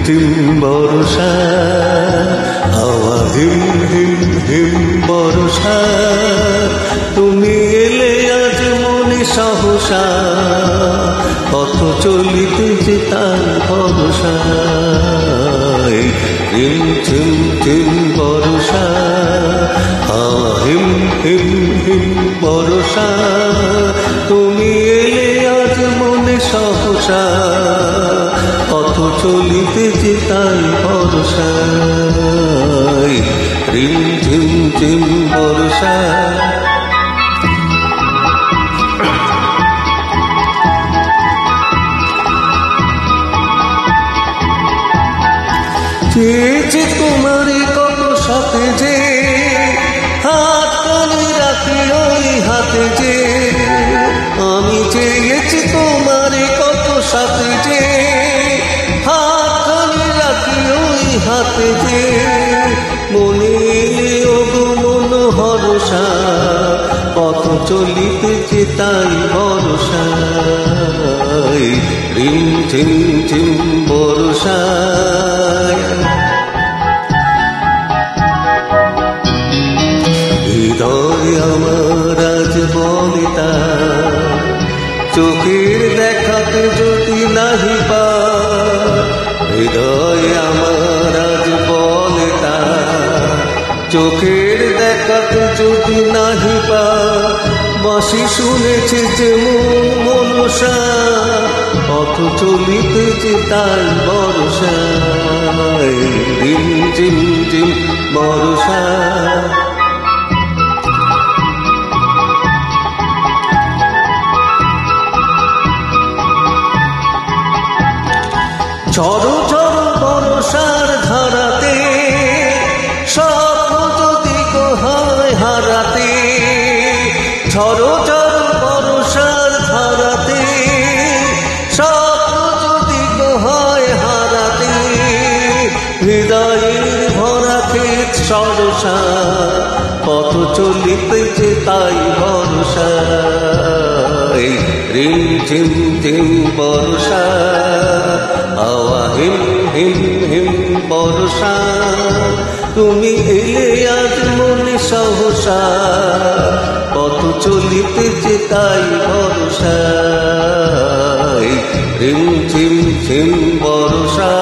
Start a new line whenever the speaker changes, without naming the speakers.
ঝিম বর্ষা, হাওয়া হিম হিম হিম বর্ষা, তুমি এলে আজ মনে সহসা, পথ চলিতেছে তার ভরসা। ঝিম ঝিম ঝিম বর্ষা, হাওয়া হিম হিম হিম বর্ষা, তুমি এলে আজ মনে সহসা, পথ চলিতেছে তাই ভরসা। ঝিম ঝিম ঝিম বর্ষা, চেয়েছি তোমার কত সাথে যে, হাত কানে রাখি ওই হাতে যে, আমি চেয়েছি তোমার কত সাথে যে, হাত কানে রাখি ওই হাতে যে, মনে ওগো মন হরসা, পথ চলিতেছে তাই ভরসা। ঝিম ঝিম ঝিম বর্ষা, হৃদয় আমার আজ বলে তার, চোখের দেখাতে যদি নাহি পা, হৃদয় আমার আজ বলে তার, চোখের দেখাতে যদি নাহি পা, বাঁশি শুনেছে যে মনসা, পথ চলিতেছে তাই বর্ষা। ঝিম ঝিম ঝিম বর্ষা, ঝড়ো ঝড়ো বর্ষার ধারাতে, স্বপ্ন যদি হয় হারাতে, ঝড়ো ঝড়ো বর্ষার ধারাতে, স্বপ্ন যদি হয় হারাতে, হৃদয়ের ভরা ক্ষেত সরসা, পথ চলিতেছে তাই ভরসা। ঝিম ঝিম ঝিম বর্ষা, হাওয়া হিম হিম হিম বর্ষা, তুমি এলে আজ মনে সহসা, পথ চলিতেছে তাই ভরসা। ঝিম ঝিম ঝিম বর্ষা।